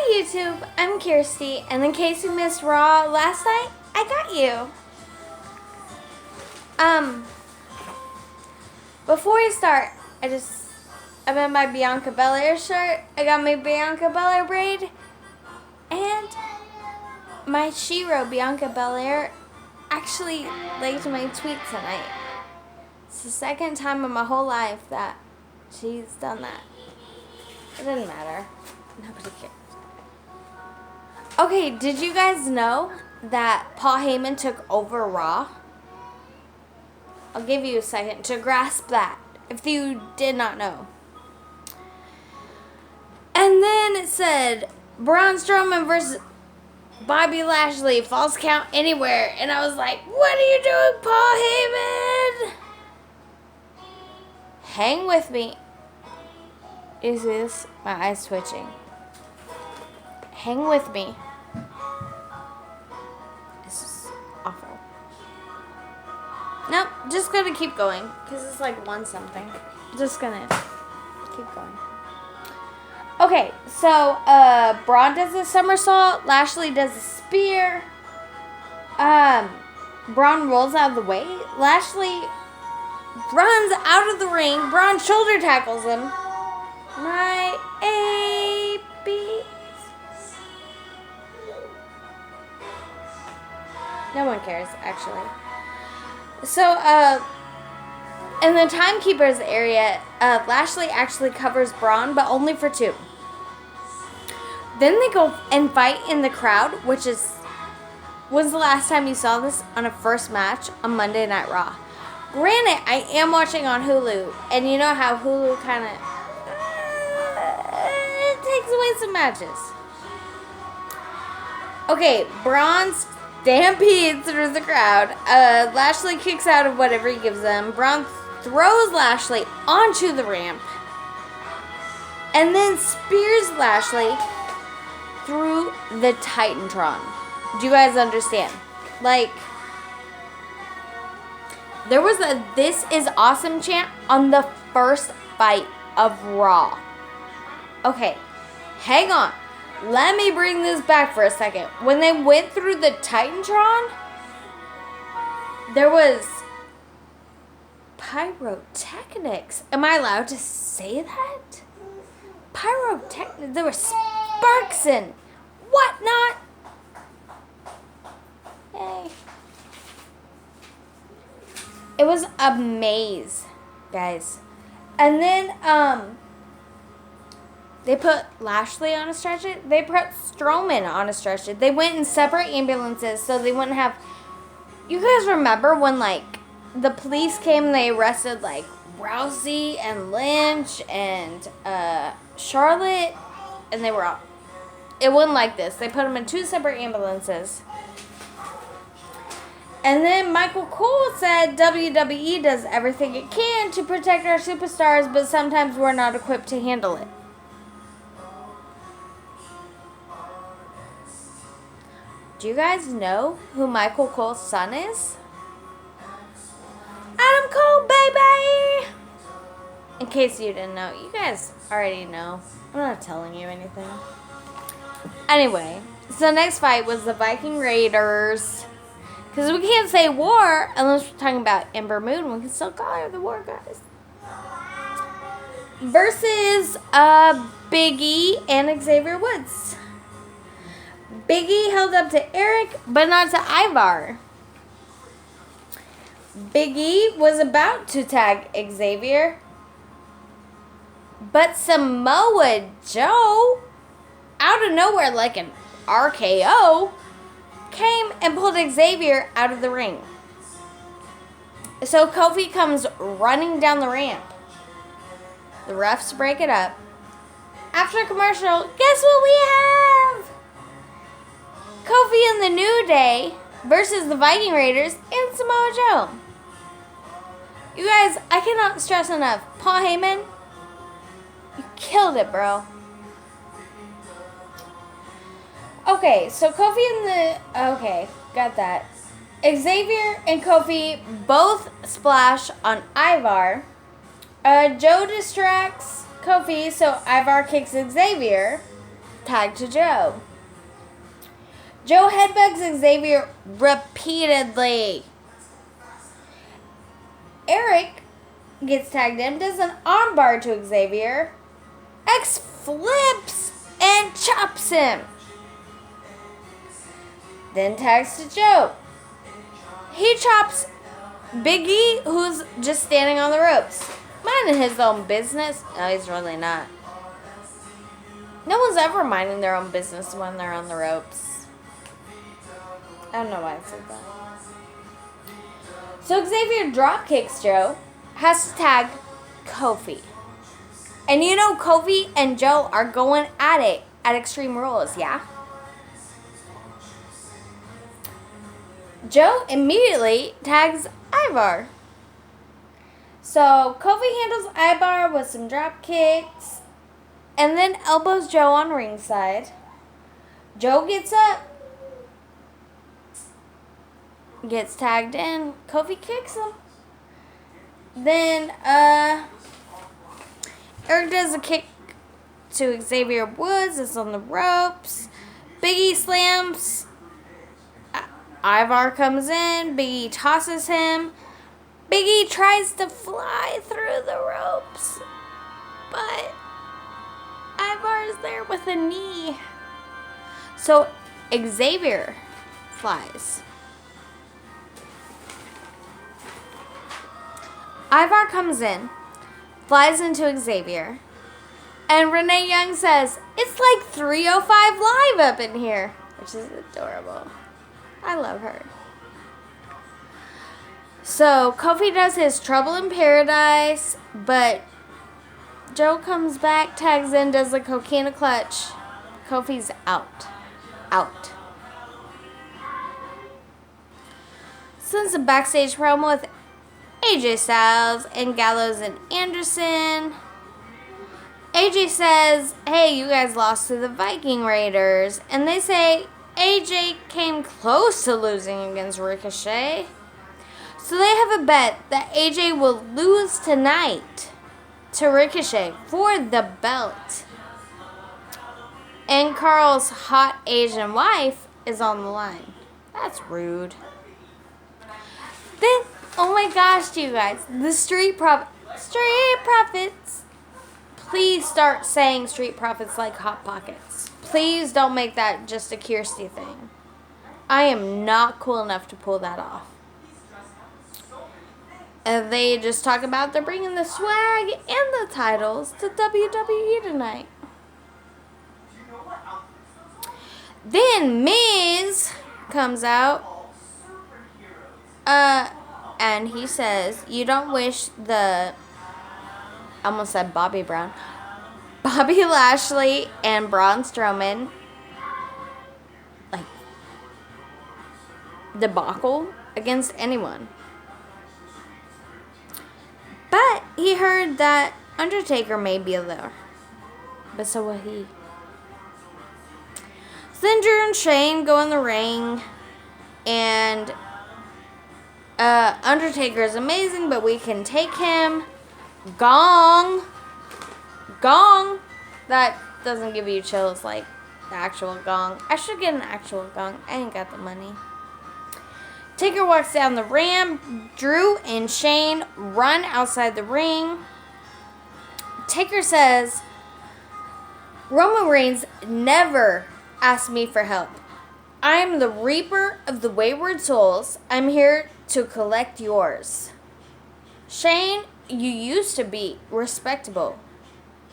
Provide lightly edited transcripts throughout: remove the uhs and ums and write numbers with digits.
Hi YouTube, I'm Kirsty, and in case you missed Raw last night, I got you. Before we start, I'm in my Bianca Belair shirt. I got my Bianca Belair braid, and my Shiro Bianca Belair actually liked my tweet tonight. It's the second time in my whole life that she's done that. It doesn't matter. Nobody cares. Okay, did you guys know that Paul Heyman took over Raw? I'll give you a second to grasp that, if you did not know. And then it said, Braun Strowman versus Bobby Lashley, falls count anywhere. And I was like, what are you doing, Paul Heyman? Hang with me. Is this my eyes twitching? Hang with me. This is awful. Nope, just gonna keep going because it's like one something. Just gonna keep going. Okay, so Braun does a somersault. Lashley does a spear. Braun rolls out of the way. Lashley runs out of the ring. Braun shoulder tackles him. My A.B. No one cares, actually. So, in the timekeeper's area, Lashley actually covers Braun, but only for 2. Then they go and fight in the crowd, which is... When's the last time you saw this on a first match on Monday Night Raw? Granted, I am watching on Hulu, and you know how Hulu kind of... it takes away some matches. Okay, Braun stampedes through the crowd. Lashley kicks out of whatever he gives them. Braun throws Lashley onto the ramp. And then spears Lashley through the Titantron. Do you guys understand? Like, there was a "This is awesome" chant on the first fight of Raw. Okay, hang on. Let me bring this back for a second. When they went through the Titantron, there was pyrotechnics. Am I allowed to say that? Pyrotechnics. There were sparks and whatnot. Hey. It was a maze, guys. And then, they put Lashley on a stretcher. They put Strowman on a stretcher. They went in separate ambulances so they wouldn't have... You guys remember when, like, the police came and they arrested, like, Rousey and Lynch and Charlotte? And they were all... It wasn't like this. They put them in 2 separate ambulances. And then Michael Cole said WWE does everything it can to protect our superstars, but sometimes we're not equipped to handle it. Do you guys know who Michael Cole's son is? Adam Cole, baby! In case you didn't know, you guys already know. I'm not telling you anything. Anyway, so the next fight was the Viking Raiders. Because we can't say war unless we're talking about Ember Moon. We can still call her the War Goddess. Versus Big E and Xavier Woods. Big E held up to Eric, but not to Ivar. Big E was about to tag Xavier, but Samoa Joe, out of nowhere like an RKO, came and pulled Xavier out of the ring. So Kofi comes running down the ramp. The refs break it up. After commercial, guess what we have? Kofi and the New Day versus the Viking Raiders and Samoa Joe. You guys, I cannot stress enough. Paul Heyman, you killed it, bro. Okay, so Kofi and the... Okay, got that. Xavier and Kofi both splash on Ivar. Joe distracts Kofi, so Ivar kicks Xavier. Tag to Joe. Joe headbutts Xavier repeatedly. Eric gets tagged in, does an armbar to Xavier. X flips and chops him. Then tags to Joe. He chops Big E, who's just standing on the ropes. Minding his own business. No, he's really not. No one's ever minding their own business when they're on the ropes. I don't know why I said that. So Xavier drop kicks Joe. Has to tag Kofi. And you know Kofi and Joe are going at it at Extreme Rules, yeah? Joe immediately tags Ivar. So Kofi handles Ivar with some drop kicks and then elbows Joe on ringside. Joe gets up, gets tagged in. Kofi kicks him. Then Eric does a kick to Xavier Woods. It's on the ropes. Big E slams. Ivar comes in. Big E tosses him. Big E tries to fly through the ropes, but Ivar is there with a knee. So Xavier flies. Ivar comes in, flies into Xavier, and Renee Young says, "It's like 305 Live up in here," which is adorable. I love her. So Kofi does his Trouble in Paradise, but Joe comes back, tags in, does the Coquina Clutch. Kofi's out. Out. Sends a backstage promo with AJ Styles and Gallows and Anderson. AJ says, "Hey, you guys lost to the Viking Raiders." And they say AJ came close to losing against Ricochet. So they have a bet that AJ will lose tonight to Ricochet for the belt. And Carl's hot Asian wife is on the line. That's rude. Then, oh my gosh, you guys, the Street Profits. Please start saying Street Profits like Hot Pockets. Please don't make that just a Kirsty thing. I am not cool enough to pull that off. And they just talk about they're bringing the swag and the titles to WWE tonight. Then Miz comes out. And he says, "You don't wish I almost said Bobby Brown. Bobby Lashley and Braun Strowman, like, debacle against anyone." But he heard that Undertaker may be there. But so will he. So then Drew and Shane go in the ring. And Undertaker is amazing, but we can take him. Gong. Gong. That doesn't give you chills like the actual gong. I should get an actual gong. I ain't got the money. Taker walks down the ramp. Drew and Shane run outside the ring. Taker says, "Roman Reigns never asked me for help. I'm the Reaper of the Wayward Souls. I'm here to collect yours. Shane, you used to be respectable.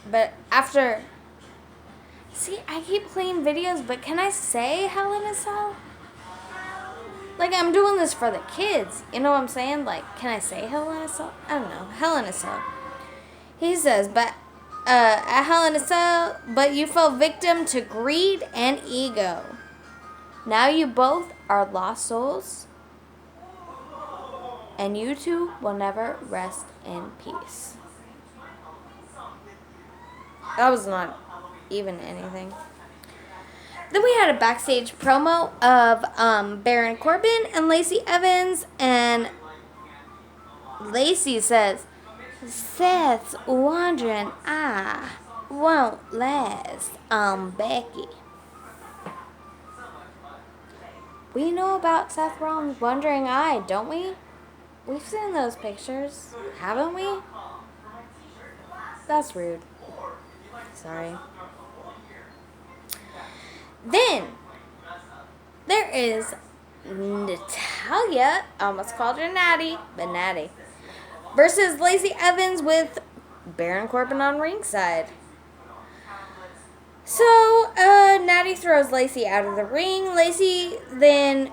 But after..." See, I keep playing videos, but can I say Hell in a Cell? Like, I'm doing this for the kids. You know what I'm saying? Like, can I say Hell in a Cell? I don't know. Hell in a Cell. He says, at Hell in a Cell, but you fell victim to greed and ego. Now you both are lost souls, and you two will never rest in peace. That was not even anything. Then we had a backstage promo of Baron Corbin and Lacey Evans, and Lacey says, "Seth's wondering, won't last on Becky. We know about Seth Rollins' wandering eye, don't we? We've seen those pictures, haven't we? That's rude. Sorry. Then, there is Natalya, I almost called her Natty, but Natty, versus Lacey Evans with Baron Corbin on ringside. So, Natty throws Lacey out of the ring. Lacey then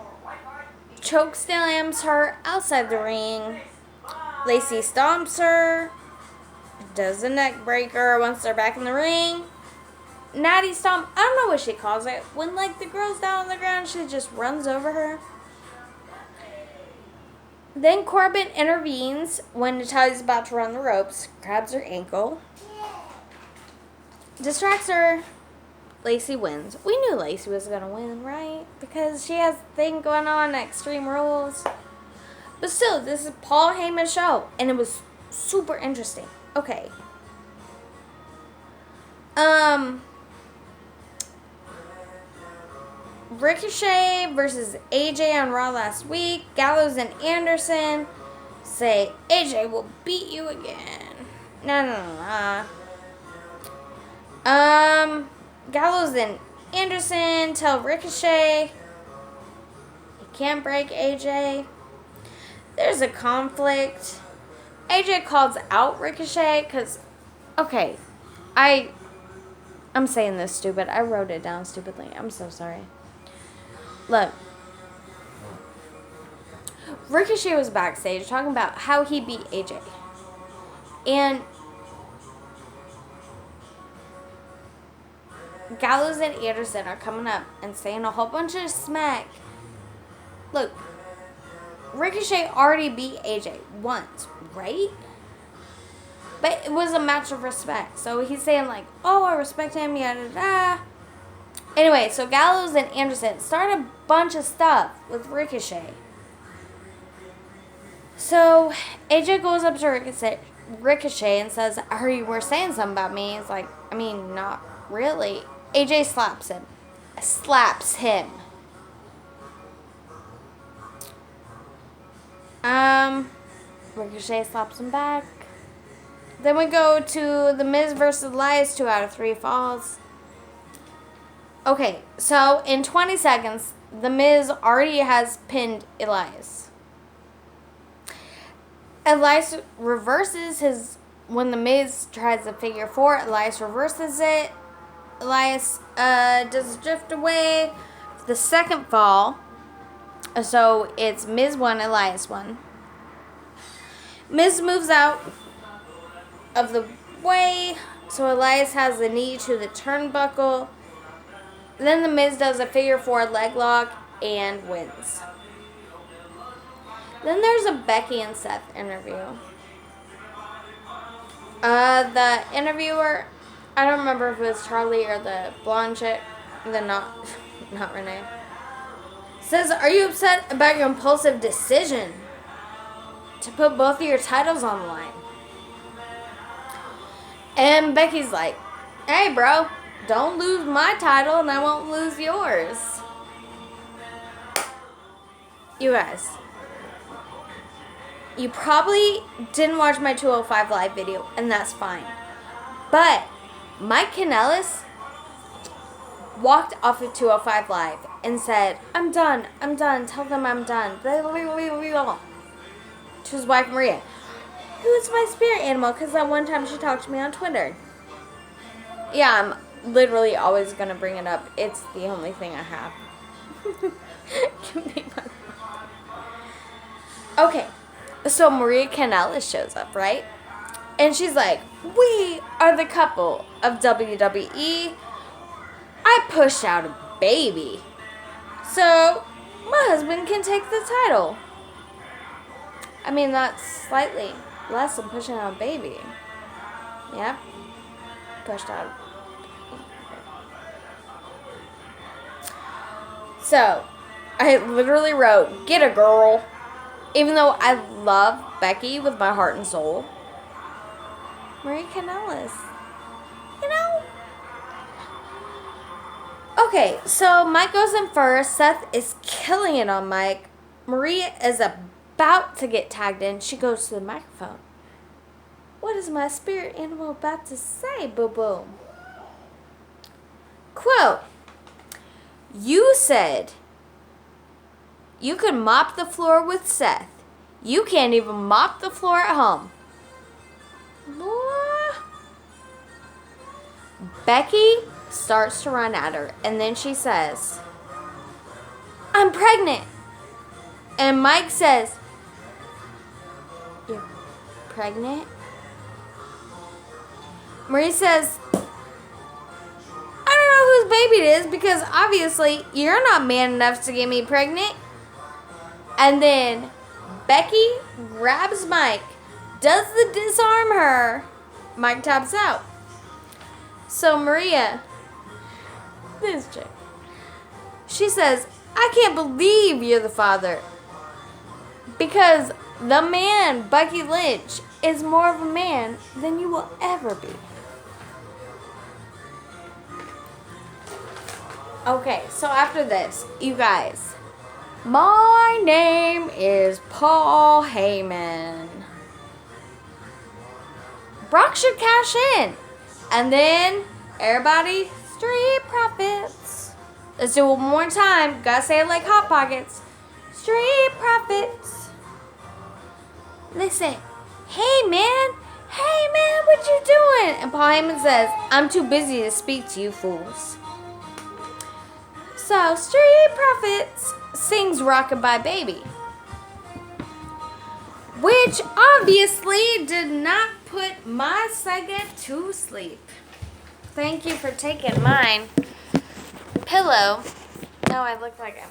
chokeslams her outside the ring. Lacey stomps her, does a neck breaker once they're back in the ring. Natty stomp, I don't know what she calls it. When, like, the girl's down on the ground, she just runs over her. Then Corbin intervenes when Natalya's about to run the ropes, grabs her ankle, distracts her. Lacey wins. We knew Lacey was going to win, right? Because she has a thing going on at Extreme Rules. But still, this is Paul Heyman's show, and it was super interesting. Okay. Ricochet versus AJ on Raw last week. Gallows and Anderson say AJ will beat you again. No. Gallows and Anderson tell Ricochet he can't break AJ. There's a conflict. AJ calls out Ricochet because, okay, I'm saying this stupid. I wrote it down stupidly. I'm so sorry. Look, Ricochet was backstage talking about how he beat AJ. And Gallows and Anderson are coming up and saying a whole bunch of smack. Look, Ricochet already beat AJ once, right? But it was a match of respect. So he's saying like, oh, I respect him, yada da. Anyway, so Gallows and Anderson start a bunch of stuff with Ricochet. So AJ goes up to Ricochet and says, I heard you were saying something about me. It's like, I mean, not really. AJ slaps him. Ricochet slaps him back. Then we go to The Miz versus Elias, 2 out of 3 falls. Okay, so in 20 seconds, The Miz already has pinned Elias. Elias reverses his, when The Miz tries a figure 4, Elias reverses it. Elias does drift away. The second fall, so it's Miz 1, Elias 1. Miz moves out of the way, so Elias has the knee to the turnbuckle. Then The Miz does a figure 4 leg lock and wins. Then there's a Becky and Seth interview. The interviewer, I don't remember if it was Charlie or the blonde chick, not Renee, says, are you upset about your impulsive decision to put both of your titles on the line? And Becky's like, hey bro, don't lose my title and I won't lose yours. You guys, you probably didn't watch my 205 Live video, and that's fine. But Mike Kanellis walked off of 205 Live and said, I'm done, tell them I'm done. To his wife Maria, who is my spirit animal, because that one time she talked to me on Twitter. Yeah, I'm literally always going to bring it up. It's the only thing I have. Okay, so Maria Kanellis shows up, right? And she's like, we are the couple of WWE. I pushed out a baby, so my husband can take the title. I mean, that's slightly less than pushing out a baby. Yep. Pushed out. So, I literally wrote, get a girl. Even though I love Becky with my heart and soul. Maria Kanellis. You know, Okay, so Mike goes in first. Seth is killing it on Mike. Maria is about to get tagged in. She goes to the microphone. What is my spirit animal about to say, boo-boo? Quote, you said you could mop the floor with Seth. You can't even mop the floor at home. What? Becky starts to run at her, and then she says, I'm pregnant. And Mike says, you're pregnant? Marie says, I don't know whose baby it is because obviously you're not man enough to get me pregnant. And then Becky grabs Mike, does the disarm her. Mike taps out. So Maria, this chick, she says, I can't believe you're the father. Because the man, Becky Lynch, is more of a man than you will ever be. Okay, so after this, you guys, my name is Paul Heyman. Brock should cash in. And then, everybody, Street Profits. Let's do it one more time. Gotta say it like Hot Pockets. Street Profits. They say, hey man, what you doing? And Paul Heyman says, I'm too busy to speak to you fools. So, Street Profits sings Rockabye Baby, which obviously did not put my segment to sleep. Thank you for taking mine. Pillow. No, I look like I'm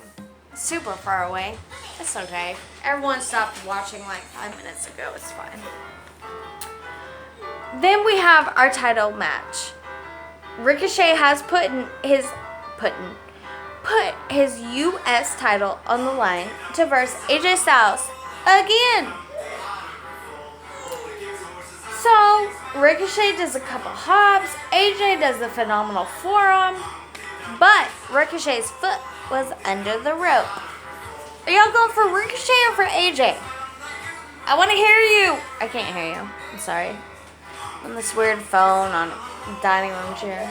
super far away. It's okay. Everyone stopped watching like 5 minutes ago. It's fine. Then we have our title match. Ricochet has put his U.S. title on the line to verse AJ Styles again. So, Ricochet does a couple hops. AJ does the phenomenal forearm. But Ricochet's foot was under the rope. Are y'all going for Ricochet or for AJ? I want to hear you. I can't hear you. I'm sorry. On this weird phone on a dining room chair.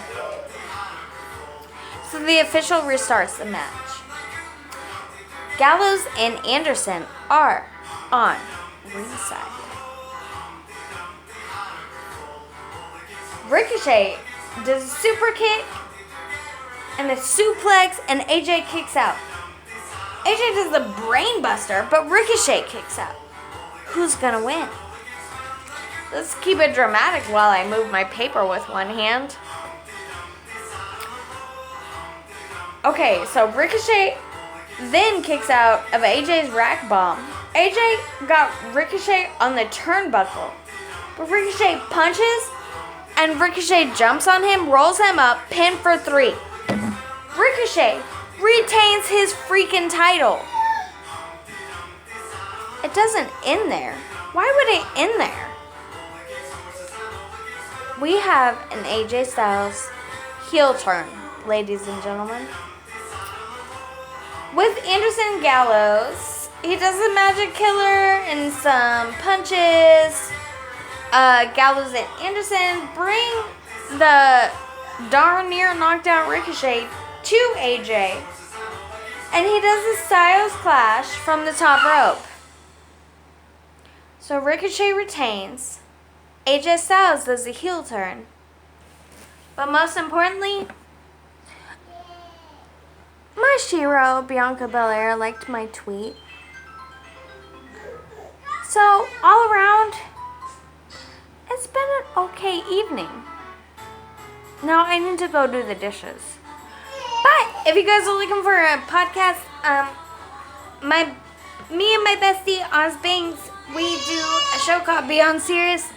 So the official restarts the match. Gallows and Anderson are on ringside. Ricochet does a super kick and a suplex, and AJ kicks out. AJ does the brain buster, but Ricochet kicks out. Who's gonna win? Let's keep it dramatic while I move my paper with one hand. Okay, so Ricochet then kicks out of AJ's rack bomb. AJ got Ricochet on the turnbuckle, but Ricochet punches, and Ricochet jumps on him, rolls him up, pin for 3. Ricochet retains his freaking title. It doesn't end there. Why would it end there? We have an AJ Styles heel turn, ladies and gentlemen. With Anderson Gallows, he does the magic killer and some punches. Gallows and Anderson bring the darn near knocked out Ricochet to AJ. And he does the Styles Clash from the top rope. So Ricochet retains. AJ Styles does the heel turn. But most importantly, my Shiro, Bianca Belair, liked my tweet. So, all around, it's been an okay evening. Now I need to go do the dishes. But if you guys are looking for a podcast, me and my bestie Oz Banks, we do a show called Beyond Serious.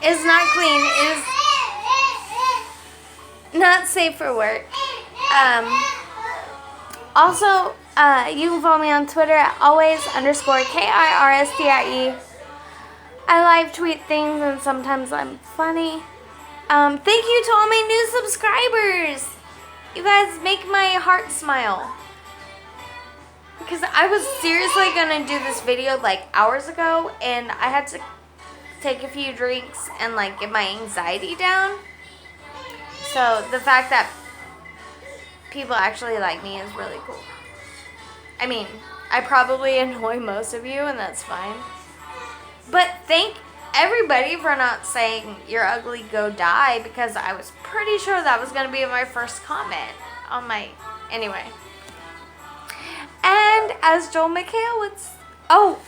It's not clean. It is not safe for work. Also, you can follow me on Twitter at always_KIRSTIE. I live tweet things and sometimes I'm funny. Thank you to all my new subscribers. You guys make my heart smile. Because I was seriously going to do this video like hours ago, and I had to take a few drinks and like get my anxiety down. So the fact that people actually like me is really cool. I mean, I probably annoy most of you, and that's fine. But thank everybody for not saying you're ugly, go die, because I was pretty sure that was going to be my first comment on my... Anyway. And as Joel McHale would... Oh,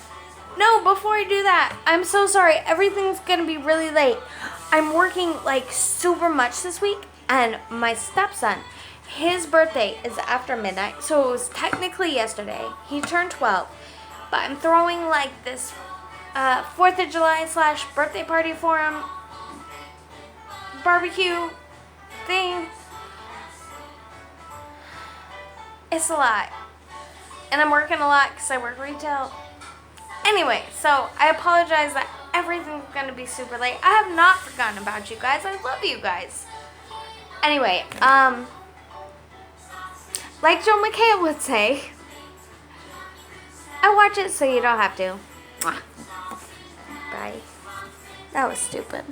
no, before I do that, I'm so sorry. Everything's going to be really late. I'm working like super much this week, and my stepson, his birthday is after midnight, so it was technically yesterday. He turned 12, but I'm throwing like this 4th of July / birthday party for him, barbecue thing. It's a lot, and I'm working a lot because I work retail. Anyway, so I apologize that everything's going to be super late. I have not forgotten about you guys. I love you guys. Anyway, like Joel McHale would say, I watch it so you don't have to. Mwah. Bye. That was stupid.